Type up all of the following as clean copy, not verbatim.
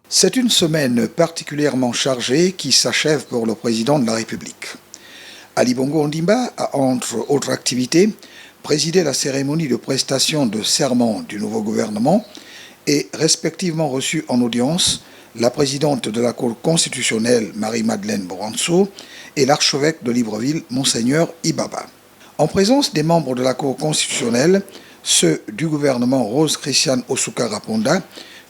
C'est une semaine particulièrement chargée qui s'achève pour le président de la République. Ali Bongo Ondimba a, entre autres activités, présidé la cérémonie de prestation de serment du nouveau gouvernement et respectivement reçu en audience la présidente de la Cour constitutionnelle, Marie-Madeleine Boranso, et l'archevêque de Libreville, Monseigneur Ibaba. En présence des membres de la Cour constitutionnelle, ceux du gouvernement Rose Christiane Osuka Ponda,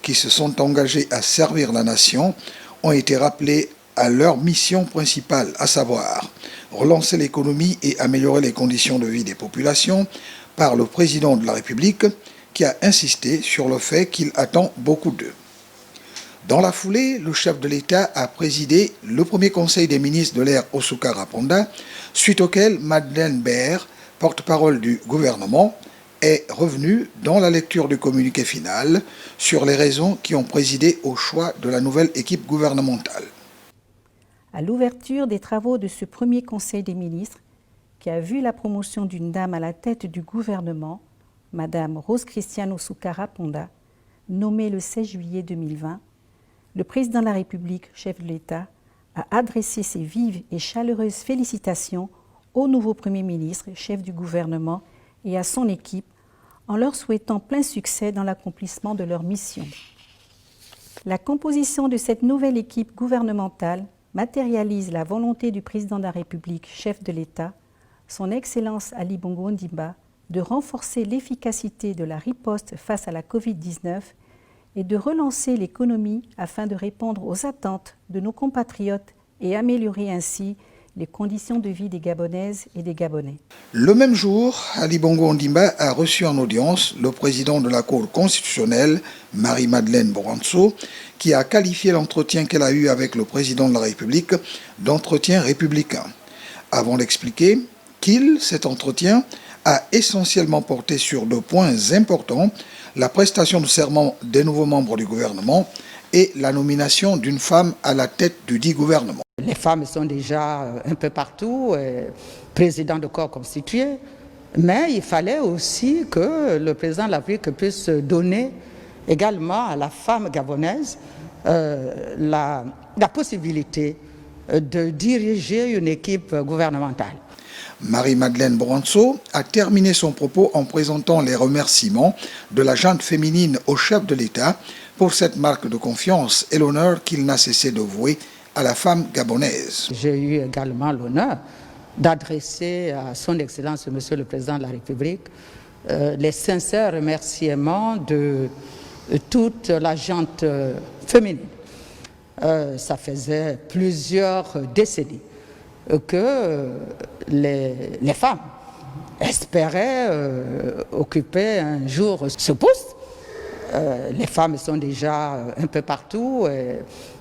qui se sont engagés à servir la nation, ont été rappelés à leur mission principale, à savoir relancer l'économie et améliorer les conditions de vie des populations, par le président de la République, qui a insisté sur le fait qu'il attend beaucoup d'eux. Dans la foulée, le chef de l'État a présidé le premier conseil des ministres de l'ère Osuka Ponda, suite auquel Madeleine Baer, porte-parole du gouvernement, est revenu dans la lecture du communiqué final sur les raisons qui ont présidé au choix de la nouvelle équipe gouvernementale. À l'ouverture des travaux de ce premier Conseil des ministres, qui a vu la promotion d'une dame à la tête du gouvernement, Madame Rose Christiane Osuka Ponda, nommée le 16 juillet 2020, le président de la République, chef de l'État, a adressé ses vives et chaleureuses félicitations au nouveau Premier ministre, chef du gouvernement, et à son équipe, en leur souhaitant plein succès dans l'accomplissement de leur mission. La composition de cette nouvelle équipe gouvernementale matérialise la volonté du président de la République, chef de l'État, son Excellence Ali Bongo Ondimba, de renforcer l'efficacité de la riposte face à la Covid-19 et de relancer l'économie afin de répondre aux attentes de nos compatriotes et améliorer ainsi les conditions de vie des Gabonaises et des Gabonais. Le même jour, Ali Bongo Ondimba a reçu en audience le président de la Cour constitutionnelle, Marie-Madeleine Boranso, qui a qualifié l'entretien qu'elle a eu avec le président de la République d'entretien républicain, avant d'expliquer cet entretien, a essentiellement porté sur 2 points importants, la prestation de serment des nouveaux membres du gouvernement et la nomination d'une femme à la tête du dit gouvernement. Les femmes sont déjà un peu partout, président de corps constitués, mais il fallait aussi que le président de la République puisse donner également à la femme gabonaise la possibilité de diriger une équipe gouvernementale. Marie-Madeleine Boranso a terminé son propos en présentant les remerciements de la gente féminine au chef de l'État pour cette marque de confiance et l'honneur qu'il n'a cessé de vouer à la femme gabonaise. J'ai eu également l'honneur d'adresser à son Excellence, Monsieur le Président de la République, les sincères remerciements de toute la gente féminine. Ça faisait plusieurs décennies que les femmes espéraient occuper un jour ce poste. Les femmes sont déjà un peu partout,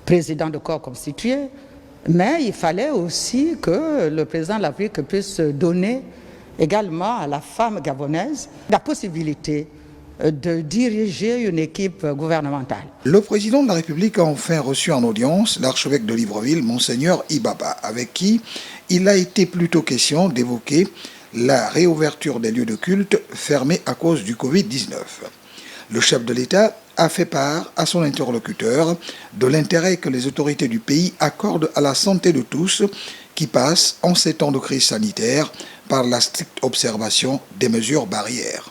président de corps constitués, mais il fallait aussi que le président de la République puisse donner également à la femme gabonaise la possibilité de diriger une équipe gouvernementale. Le président de la République a enfin reçu en audience l'archevêque de Libreville, Monseigneur Ibaba, avec qui il a été plutôt question d'évoquer la réouverture des lieux de culte fermés à cause du Covid-19. Le chef de l'État a fait part à son interlocuteur de l'intérêt que les autorités du pays accordent à la santé de tous qui passe en ces temps de crise sanitaire par la stricte observation des mesures barrières.